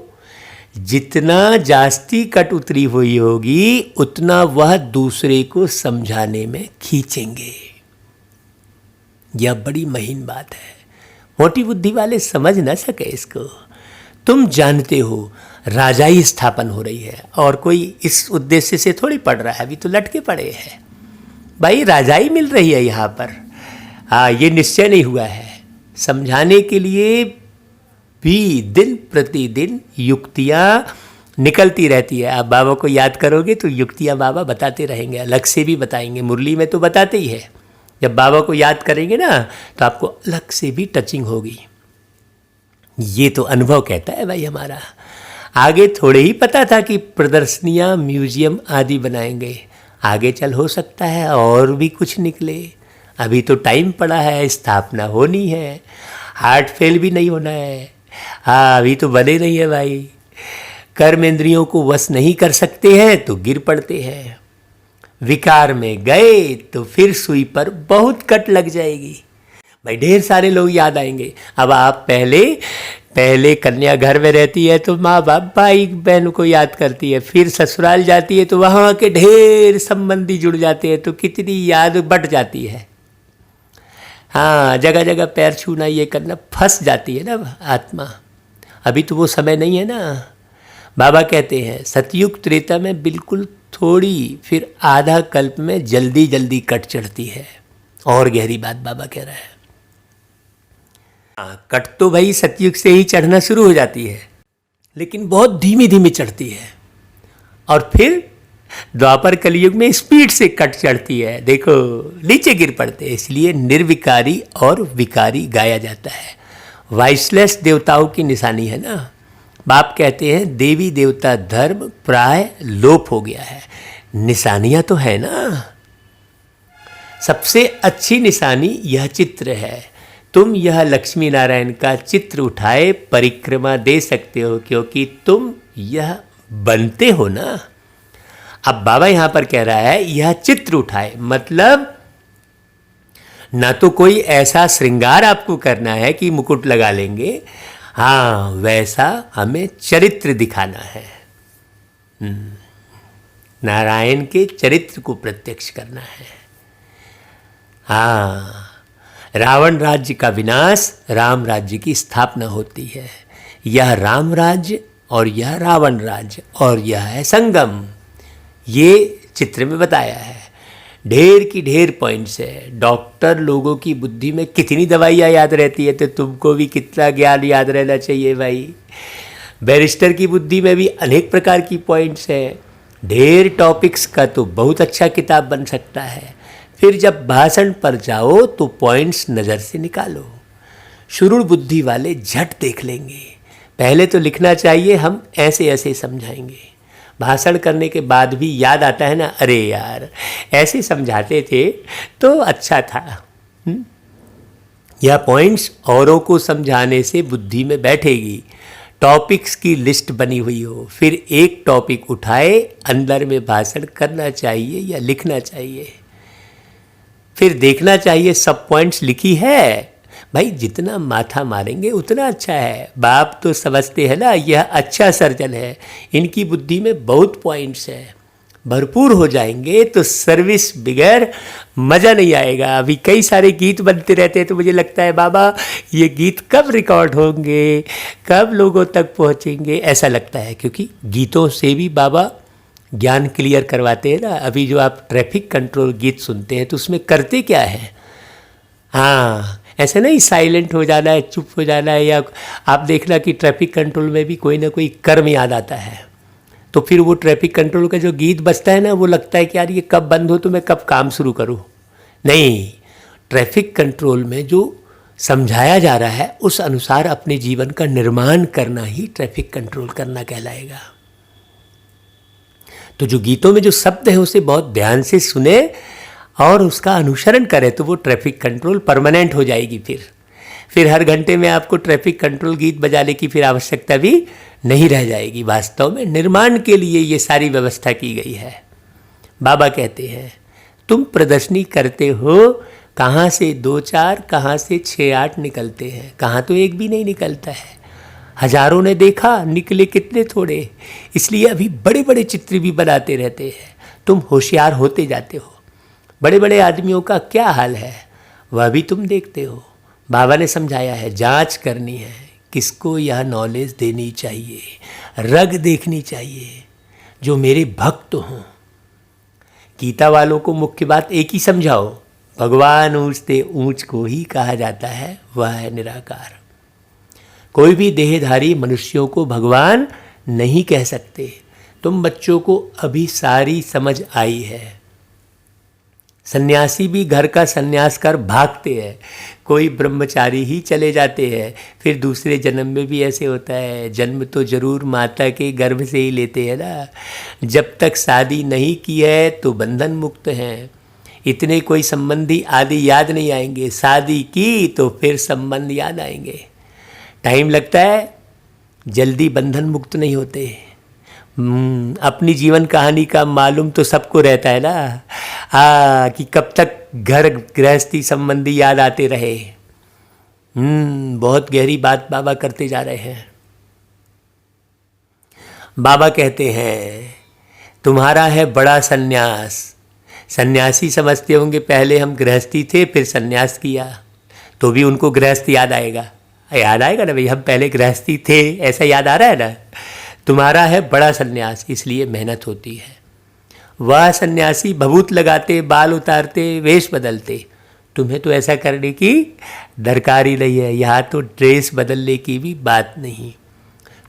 जितना जास्ती कट उतरी हुई होगी उतना वह दूसरे को समझाने में खींचेंगे। यह बड़ी महीन बात है, मोटी बुद्धि वाले समझ न सके इसको। तुम जानते हो राजाई स्थापन हो रही है और कोई इस उद्देश्य से थोड़ी पढ़ रहा है, अभी तो लटके पड़े हैं। भाई राजाई मिल रही है यहाँ पर, हाँ ये निश्चय नहीं हुआ है। समझाने के लिए भी दिन प्रतिदिन युक्तियाँ निकलती रहती है। आप बाबा को याद करोगे तो युक्तियाँ बाबा बताते रहेंगे, अलग से भी बताएंगे। मुरली में तो बताते ही है। जब बाबा को याद करेंगे ना तो आपको अलग से भी टचिंग होगी। ये तो अनुभव कहता है भाई हमारा। आगे थोड़े ही पता था कि प्रदर्शनियाँ, म्यूजियम आदि बनाएंगे। आगे चल हो सकता है और भी कुछ निकले। अभी तो टाइम पड़ा है, स्थापना होनी है, हार्ट फेल भी नहीं होना है। हाँ अभी तो बने नहीं है भाई। कर्म इंद्रियों को वश नहीं कर सकते हैं तो गिर पड़ते हैं। विकार में गए तो फिर सुई पर बहुत कट लग जाएगी। भाई ढेर सारे लोग याद आएंगे। अब आप पहले कन्या घर में रहती है तो माँ बाप भाई बहन को याद करती है, फिर ससुराल जाती है तो वहाँ के ढेर संबंधी जुड़ जाते हैं, तो कितनी याद बट जाती है। हाँ जगह जगह पैर छूना, ये करना, फंस जाती है ना आत्मा। अभी तो वो समय नहीं है ना। बाबा कहते हैं सतयुग त्रेता में बिल्कुल थोड़ी, फिर आधा कल्प में जल्दी जल्दी कट चढ़ती है। और गहरी बात बाबा कह रहा है। कट तो भाई सतयुग से ही चढ़ना शुरू हो जाती है, लेकिन बहुत धीमी धीमी चढ़ती है। और फिर द्वापर कलयुग में स्पीड से कट चढ़ती है। देखो नीचे गिर पड़ते हैं। इसलिए निर्विकारी और विकारी गाया जाता है। वाइसलेस देवताओं की निशानी है ना। बाप कहते हैं देवी देवता धर्म प्राय लोप हो गया है। निशानियां तो है ना। सबसे अच्छी निशानी यह चित्र है। तुम यह लक्ष्मी नारायण का चित्र उठाए परिक्रमा दे सकते हो, क्योंकि तुम यह बनते हो ना। अब बाबा यहां पर कह रहा है यह चित्र उठाए, मतलब ना तो कोई ऐसा श्रृंगार आपको करना है कि मुकुट लगा लेंगे, हाँ वैसा हमें चरित्र दिखाना है। नारायण के चरित्र को प्रत्यक्ष करना है। हाँ रावण राज्य का विनाश, राम राज्य की स्थापना होती है। यह राम राज्य और यह रावण राज्य और यह है संगम। ये चित्र में बताया है। ढेर की ढेर पॉइंट्स है। डॉक्टर लोगों की बुद्धि में कितनी दवाइयाँ याद रहती है, तो तुमको भी कितना ज्ञान याद रहना चाहिए भाई। बैरिस्टर की बुद्धि में भी अनेक प्रकार की पॉइंट्स हैं। ढेर टॉपिक्स का तो बहुत अच्छा किताब बन सकता है। फिर जब भाषण पर जाओ तो पॉइंट्स नज़र से निकालो। शुरू बुद्धि वाले झट देख लेंगे। पहले तो लिखना चाहिए हम ऐसे ऐसे समझाएंगे। भाषण करने के बाद भी याद आता है ना, अरे यार ऐसे समझाते थे तो अच्छा था। यह पॉइंट्स औरों को समझाने से बुद्धि में बैठेगी। टॉपिक्स की लिस्ट बनी हुई हो, फिर एक टॉपिक उठाए, अंदर में भाषण करना चाहिए या लिखना चाहिए। फिर देखना चाहिए सब पॉइंट्स लिखी है। भाई जितना माथा मारेंगे उतना अच्छा है। बाप तो समझते हैं ना यह अच्छा सर्जन है, इनकी बुद्धि में बहुत पॉइंट्स हैं। भरपूर हो जाएंगे तो सर्विस बगैर मज़ा नहीं आएगा। अभी कई सारे गीत बनते रहते हैं तो मुझे लगता है बाबा ये गीत कब रिकॉर्ड होंगे, कब लोगों तक पहुंचेंगे, ऐसा लगता है। क्योंकि गीतों से भी बाबा ज्ञान क्लियर करवाते हैं ना। अभी जो आप ट्रैफिक कंट्रोल गीत सुनते हैं तो उसमें करते क्या है, हाँ ऐसे नहीं साइलेंट हो जाना है, चुप हो जाना है, या आप देखना कि ट्रैफिक कंट्रोल में भी कोई ना कोई कर्म याद आता है तो फिर वो ट्रैफिक कंट्रोल का जो गीत बजता है ना वो लगता है कि यार ये कब बंद हो तो मैं कब काम शुरू करूँ। नहीं, ट्रैफिक कंट्रोल में जो समझाया जा रहा है उस अनुसार अपने जीवन का निर्माण करना ही ट्रैफिक कंट्रोल करना कहलाएगा। तो जो गीतों में जो शब्द है उसे बहुत ध्यान से सुने और उसका अनुसरण करें तो वो ट्रैफिक कंट्रोल परमानेंट हो जाएगी। फिर हर घंटे में आपको ट्रैफिक कंट्रोल गीत बजाने की फिर आवश्यकता भी नहीं रह जाएगी। वास्तव में निर्माण के लिए ये सारी व्यवस्था की गई है। बाबा कहते हैं तुम प्रदर्शनी करते हो, कहाँ से 2-4 कहाँ से 6-8 निकलते हैं, कहाँ तो एक भी नहीं निकलता है। हजारों ने देखा, निकले कितने थोड़े। इसलिए अभी बड़े बड़े चित्र भी बनाते रहते हैं। तुम होशियार होते जाते हो। बड़े बड़े आदमियों का क्या हाल है वह भी तुम देखते हो। बाबा ने समझाया है जांच करनी है, किसको यह नॉलेज देनी चाहिए, रग देखनी चाहिए, जो मेरे भक्त हों। गीता वालों को मुख्य बात एक ही समझाओ, भगवान ऊंचते ऊंच को ही कहा जाता है, वह है निराकार। कोई भी देहधारी मनुष्यों को भगवान नहीं कह सकते। तुम बच्चों को अभी सारी समझ आई है। सन्यासी भी घर का सन्यास कर भागते हैं, कोई ब्रह्मचारी ही चले जाते हैं। फिर दूसरे जन्म में भी ऐसे होता है। जन्म तो जरूर माता के गर्भ से ही लेते हैं ना। जब तक शादी नहीं की है तो बंधन मुक्त हैं। इतने कोई संबंधी आदि याद नहीं आएंगे, शादी की तो फिर संबंध याद आएंगे। टाइम लगता है, जल्दी बंधन मुक्त नहीं होते। अपनी जीवन कहानी का मालूम तो सबको रहता है ना, कि कब तक घर गृहस्थी संबंधी याद आते रहे। बहुत गहरी बात बाबा करते जा रहे हैं। बाबा कहते हैं तुम्हारा है बड़ा सन्यास। सन्यासी समझते होंगे पहले हम गृहस्थी थे फिर सन्यास किया, तो भी उनको गृहस्थ याद आएगा। याद आएगा ना भाई, हम पहले गृहस्थी थे, ऐसा याद आ रहा है ना। तुम्हारा है बड़ा सन्यास, इसलिए मेहनत होती है। वह सन्यासी भभूत लगाते, बाल उतारते, वेश बदलते। तुम्हें तो ऐसा करने की दरकार ही नहीं है। यहाँ तो ड्रेस बदलने की भी बात नहीं।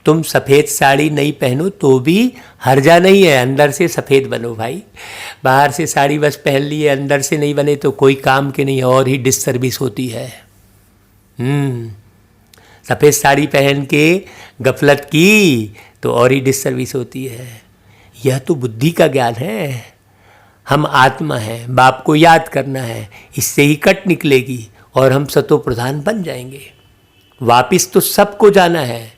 तुम सफ़ेद साड़ी नहीं पहनो तो भी हर्जा नहीं है, अंदर से सफ़ेद बनो भाई। बाहर से साड़ी बस पहन लिए, अंदर से नहीं बने तो कोई काम के नहीं, और ही डिससर्विस होती है। सफ़ेद साड़ी पहन के गफलत की तो और ही डिससर्विस होती है। यह तो बुद्धि का ज्ञान है। हम आत्मा हैं, बाप को याद करना है, इससे ही कट निकलेगी और हम सतो प्रधान बन जाएंगे। वापिस तो सबको जाना है।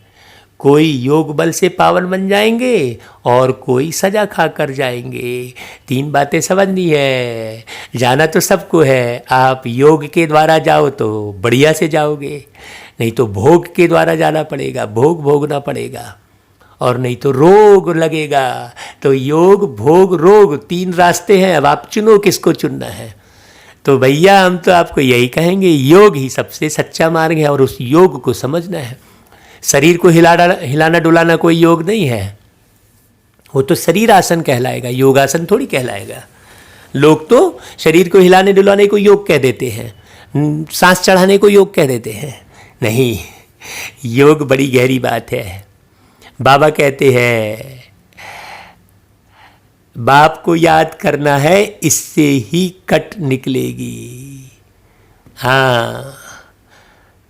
कोई योग बल से पावन बन जाएंगे और कोई सजा खा कर जाएंगे। 3 बातें समझनी है। जाना तो सबको है। आप योग के द्वारा जाओ तो बढ़िया से जाओगे, नहीं तो भोग के द्वारा जाना पड़ेगा, भोग भोगना पड़ेगा, और नहीं तो रोग लगेगा। तो योग भोग रोग 3 रास्ते हैं। अब आप चुनो किसको चुनना है। तो भैया हम तो आपको यही कहेंगे, योग ही सबसे सच्चा मार्ग है और उस योग को समझना है। शरीर को हिलाना डुलाना कोई योग नहीं है, वो तो शरीर आसन कहलाएगा, योगासन थोड़ी कहलाएगा। लोग तो शरीर को हिलाने डुलाने को योग कह देते हैं, सांस चढ़ाने को योग कह देते हैं। नहीं, योग बड़ी गहरी बात है। बाबा कहते हैं बाप को याद करना है, इससे ही कट निकलेगी। हाँ,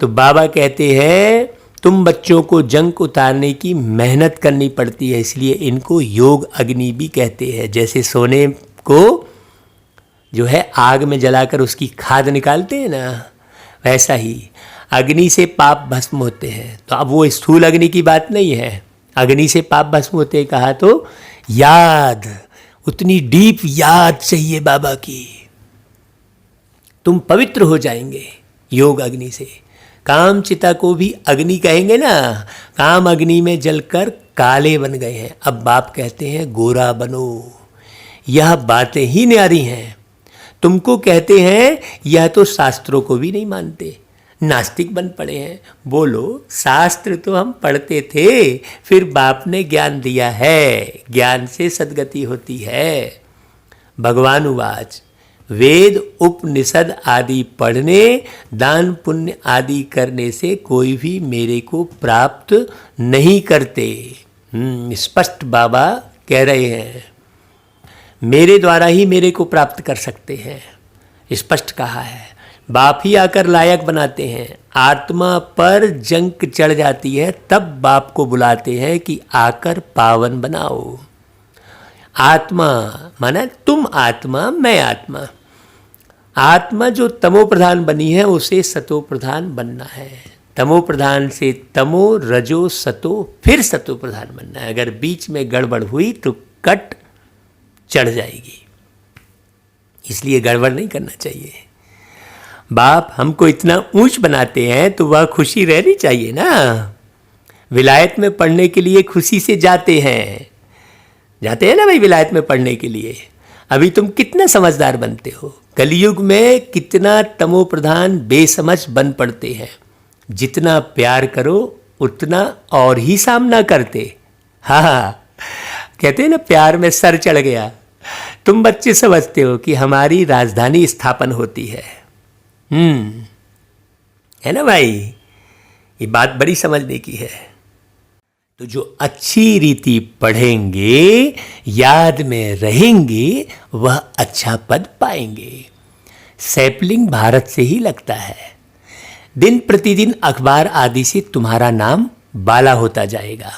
तो बाबा कहते हैं तुम बच्चों को जंक उतारने की मेहनत करनी पड़ती है, इसलिए इनको योग अग्नि भी कहते हैं। जैसे सोने को जो है आग में जलाकर उसकी खाद निकालते हैं ना, वैसा ही अग्नि से पाप भस्म होते हैं। तो अब वो स्थूल अग्नि की बात नहीं है। अग्नि से पाप भस्म होते कहा तो याद, उतनी डीप याद चाहिए बाबा की। तुम पवित्र हो जाएंगे योग अग्नि से। काम चिता को भी अग्नि कहेंगे ना, काम अग्नि में जलकर काले बन गए हैं। अब बाप कहते हैं गोरा बनो, यह बातें ही न्यारी हैं। तुमको कहते हैं यह तो शास्त्रों को भी नहीं मानते, नास्तिक बन पड़े हैं। बोलो, शास्त्र तो हम पढ़ते थे, फिर बाप ने ज्ञान दिया है, ज्ञान से सद्गति होती है। भगवान उवाच, वेद उपनिषद आदि पढ़ने, दान पुण्य आदि करने से कोई भी मेरे को प्राप्त नहीं करते। स्पष्ट बाबा कह रहे हैं, मेरे द्वारा ही मेरे को प्राप्त कर सकते हैं, स्पष्ट कहा है। बाप ही आकर लायक बनाते हैं। आत्मा पर जंक चढ़ जाती है तब बाप को बुलाते हैं कि आकर पावन बनाओ। आत्मा माना तुम आत्मा, मैं आत्मा। आत्मा जो तमो प्रधान बनी है उसे सतो प्रधान बनना है। तमो प्रधान से तमो, रजो, सतो, फिर सतो प्रधान बनना है। अगर बीच में गड़बड़ हुई तो कट चढ़ जाएगी, इसलिए गड़बड़ नहीं करना चाहिए। बाप हमको इतना ऊंच बनाते हैं तो वह खुशी रहनी चाहिए ना। विलायत में पढ़ने के लिए खुशी से जाते हैं ना भाई, विलायत में पढ़ने के लिए। अभी तुम कितना समझदार बनते हो। कलयुग में कितना तमो प्रधान बेसमझ बन पड़ते हैं। जितना प्यार करो उतना और ही सामना करते। हाँ, कहते हैं ना, प्यार में सर चढ़ गया। तुम बच्चे समझते हो कि हमारी राजधानी स्थापन होती है। है ना भाई, ये बात बड़ी समझने की है। तो जो अच्छी रीति पढ़ेंगे, याद में रहेंगे, वह अच्छा पद पाएंगे। सैपलिंग भारत से ही लगता है। दिन प्रतिदिन अखबार आदि से तुम्हारा नाम बाला होता जाएगा।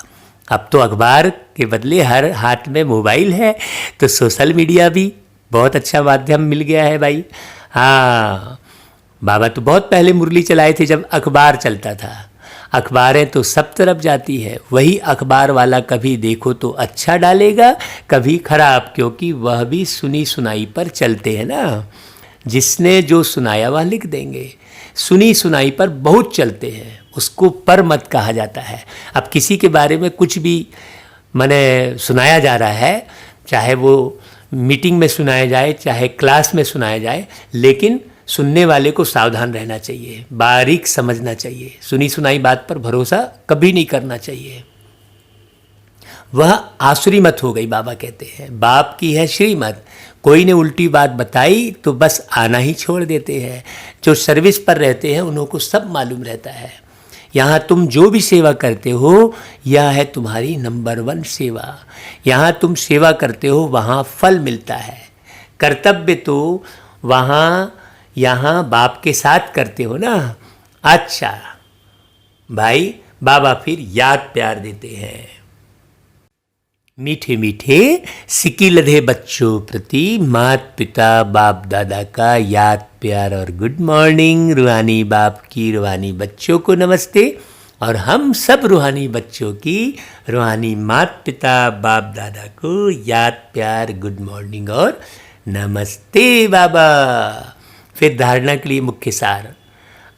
अब तो अखबार के बदले हर हाथ में मोबाइल है, तो सोशल मीडिया भी बहुत अच्छा माध्यम मिल गया है भाई। हाँ, बाबा तो बहुत पहले मुरली चलाए थे जब अखबार चलता था। अखबारें तो सब तरफ जाती है। वही अखबार वाला कभी देखो तो अच्छा डालेगा, कभी खराब, क्योंकि वह भी सुनी सुनाई पर चलते हैं ना। जिसने जो सुनाया वह लिख देंगे। सुनी सुनाई पर बहुत चलते हैं, उसको पर मत कहा जाता है। अब किसी के बारे में कुछ भी माने सुनाया जा रहा है, चाहे वो मीटिंग में सुनाया जाए, चाहे क्लास में सुनाया जाए, लेकिन सुनने वाले को सावधान रहना चाहिए, बारीक समझना चाहिए। सुनी सुनाई बात पर भरोसा कभी नहीं करना चाहिए। वह आसुरी मत हो गई, बाबा कहते हैं। बाप की है श्रीमत। कोई ने उल्टी बात बताई तो बस आना ही छोड़ देते हैं। जो सर्विस पर रहते हैं उन्हों को सब मालूम रहता है। यहाँ तुम जो भी सेवा करते हो, यह है तुम्हारी नंबर 1 सेवा। यहाँ तुम सेवा करते हो, वहाँ फल मिलता है। कर्तव्य तो वहाँ यहाँ बाप के साथ करते हो ना। अच्छा भाई, बाबा फिर याद प्यार देते हैं। मीठे मीठे सिक्की लधे बच्चों प्रति मात पिता बाप दादा का याद प्यार और गुड मॉर्निंग। रूहानी बाप की रूहानी बच्चों को नमस्ते, और हम सब रूहानी बच्चों की रूहानी मात पिता बाप दादा को याद प्यार, गुड मॉर्निंग और नमस्ते बाबा। फिर धारणा के लिए मुख्य सार।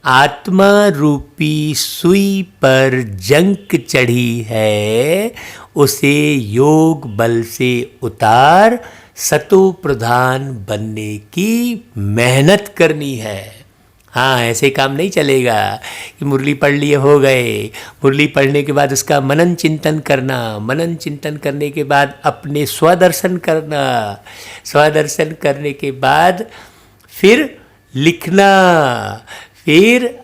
आत्मा रूपी सुई पर जंक चढ़ी है, उसे योग बल से उतार सतो प्रधान बनने की मेहनत करनी है। हाँ, ऐसे काम नहीं चलेगा कि मुरली पढ़ लिए हो गए। मुरली पढ़ने के बाद उसका मनन चिंतन करना, मनन चिंतन करने के बाद अपने स्वदर्शन करना, स्वदर्शन करने के बाद फिर लिखना, फिर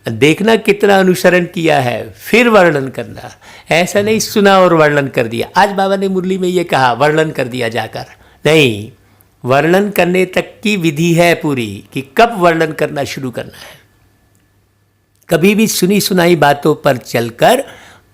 देखना कितना अनुसरण किया है, फिर वर्णन करना। ऐसा नहीं सुना और वर्णन कर दिया। आज बाबा ने मुरली में ये कहा, वर्णन कर दिया जाकर। नहीं, वर्णन करने तक की विधि है पूरी कि कब वर्णन करना शुरू करना है। कभी भी सुनी सुनाई बातों पर चलकर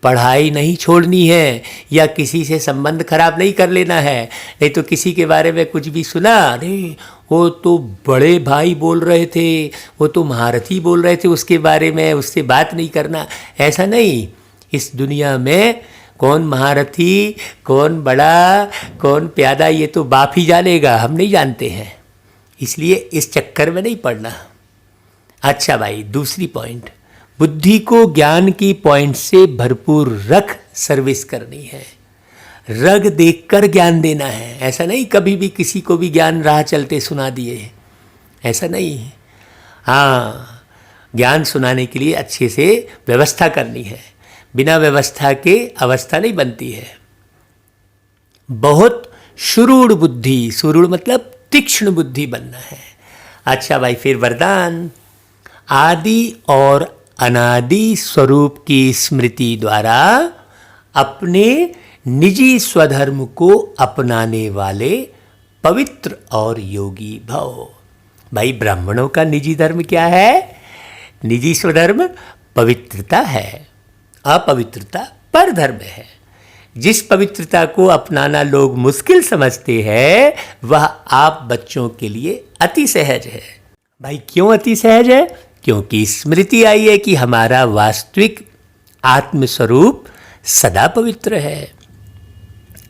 पढ़ाई नहीं छोड़नी है, या किसी से संबंध खराब नहीं कर लेना है। नहीं तो किसी के बारे में कुछ भी सुना, नहीं वो तो बड़े भाई बोल रहे थे, वो तो महारथी बोल रहे थे उसके बारे में, उससे बात नहीं करना। ऐसा नहीं। इस दुनिया में कौन महारथी, कौन बड़ा, कौन प्यादा, ये तो बाप ही जानेगा, हम नहीं जानते हैं। इसलिए इस चक्कर में नहीं पड़ना। अच्छा भाई, दूसरी पॉइंट, बुद्धि को ज्ञान की पॉइंट से भरपूर रख सर्विस करनी है। रग देखकर ज्ञान देना है। ऐसा नहीं कभी भी किसी को भी ज्ञान राह चलते सुना दिए, ऐसा नहीं। हाँ, ज्ञान सुनाने के लिए अच्छे से व्यवस्था करनी है। बिना व्यवस्था के अवस्था नहीं बनती है। बहुत शुरूढ़ बुद्धि, शुरूढ़ मतलब तीक्ष्ण बुद्धि बनना है। अच्छा भाई, फिर वरदान, आदि और अनादि स्वरूप की स्मृति द्वारा अपने निजी स्वधर्म को अपनाने वाले पवित्र और योगी भव। भाई, ब्राह्मणों का निजी धर्म क्या है? निजी स्वधर्म पवित्रता है, अपवित्रता परधर्म है। जिस पवित्रता को अपनाना लोग मुश्किल समझते हैं, वह आप बच्चों के लिए अति सहज है। भाई, क्यों अति सहज है? क्योंकि स्मृति आई है कि हमारा वास्तविक आत्मस्वरूप सदा पवित्र है।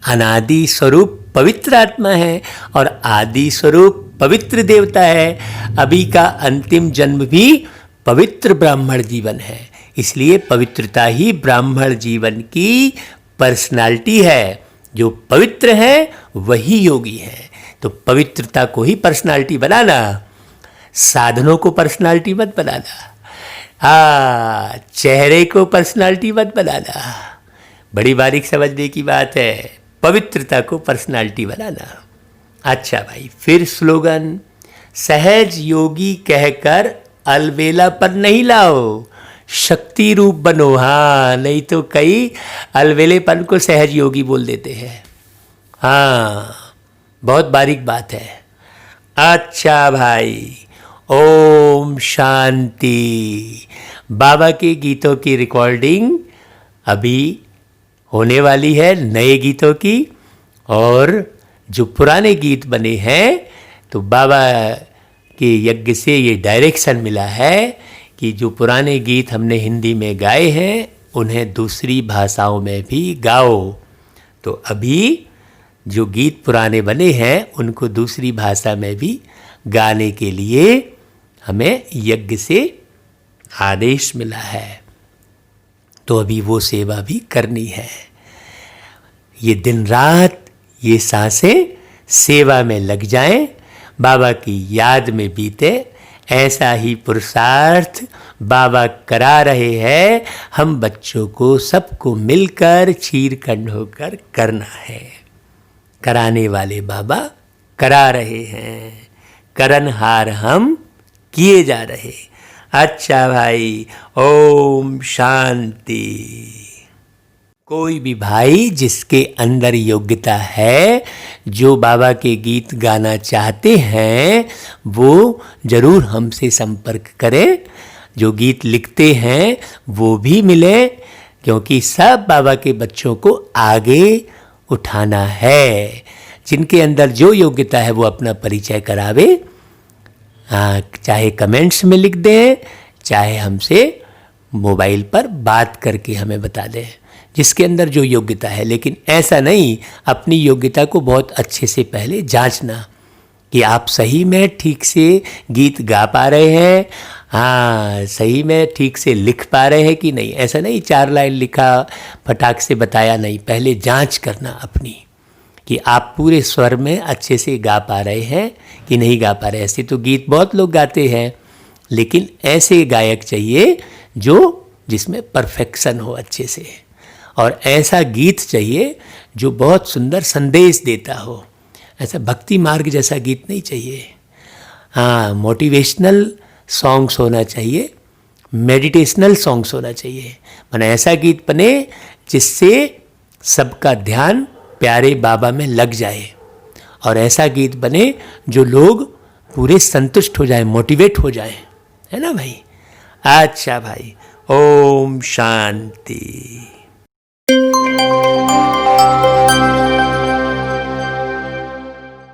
अनादि स्वरूप पवित्र आत्मा है और आदि स्वरूप पवित्र देवता है। अभी का अंतिम जन्म भी पवित्र ब्राह्मण जीवन है। इसलिए पवित्रता ही ब्राह्मण जीवन की पर्सनालिटी है। जो पवित्र है वही योगी है। तो पवित्रता को ही पर्सनालिटी बनाना, साधनों को पर्सनालिटी मत बनाना। चेहरे को पर्सनालिटी मत बनाना। बड़ी बारीक समझने की बात है, पवित्रता को पर्सनालिटी बनाना। अच्छा भाई, फिर स्लोगन, सहज योगी कहकर अलबेला पर नहीं लाओ, शक्ति रूप बनो। हाँ, नहीं तो कई अलबेलेपन को सहज योगी बोल देते हैं। हाँ, बहुत बारीक बात है। अच्छा भाई, ओम शांति। बाबा के गीतों की रिकॉर्डिंग अभी होने वाली है, नए गीतों की। और जो पुराने गीत बने हैं, तो बाबा के यज्ञ से ये डायरेक्शन मिला है कि जो पुराने गीत हमने हिंदी में गाए हैं, उन्हें दूसरी भाषाओं में भी गाओ। तो अभी जो गीत पुराने बने हैं, उनको दूसरी भाषा में भी गाने के लिए हमें यज्ञ से आदेश मिला है। तो अभी वो सेवा भी करनी है। ये दिन रात ये सांसें सेवा में लग जाएं, बाबा की याद में बीते। ऐसा ही पुरुषार्थ बाबा करा रहे हैं। हम बच्चों को सबको मिलकर चीरखंड होकर करना है। कराने वाले बाबा करा रहे हैं, करनहार हम किए जा रहे। अच्छा भाई, ओम शांति। कोई भी भाई जिसके अंदर योग्यता है, जो बाबा के गीत गाना चाहते हैं, वो जरूर हमसे संपर्क करें। जो गीत लिखते हैं वो भी मिले, क्योंकि सब बाबा के बच्चों को आगे उठाना है। जिनके अंदर जो योग्यता है वो अपना परिचय करावे। चाहे कमेंट्स में लिख दें, चाहे हमसे मोबाइल पर बात करके हमें बता दें, जिसके अंदर जो योग्यता है। लेकिन ऐसा नहीं, अपनी योग्यता को बहुत अच्छे से पहले जांचना कि आप सही में ठीक से गीत गा पा रहे हैं, हाँ सही में ठीक से लिख पा रहे हैं कि नहीं। ऐसा नहीं 4 लाइन लिखा फटाक से बताया, नहीं। पहले जांच करना अपनी कि आप पूरे स्वर में अच्छे से गा पा रहे हैं कि नहीं गा पा रहे। ऐसे तो गीत बहुत लोग गाते हैं, लेकिन ऐसे गायक चाहिए जिसमें परफेक्शन हो अच्छे से। और ऐसा गीत चाहिए जो बहुत सुंदर संदेश देता हो। ऐसा भक्ति मार्ग जैसा गीत नहीं चाहिए। हाँ, मोटिवेशनल सॉन्ग्स होना चाहिए, मेडिटेशनल सॉन्ग्स होना चाहिए। माने ऐसा गीत बने जिससे सबका ध्यान प्यारे बाबा में लग जाए। और ऐसा गीत बने जो लोग पूरे संतुष्ट हो जाए, मोटिवेट हो जाए, है ना भाई। अच्छा भाई, ओम शांति।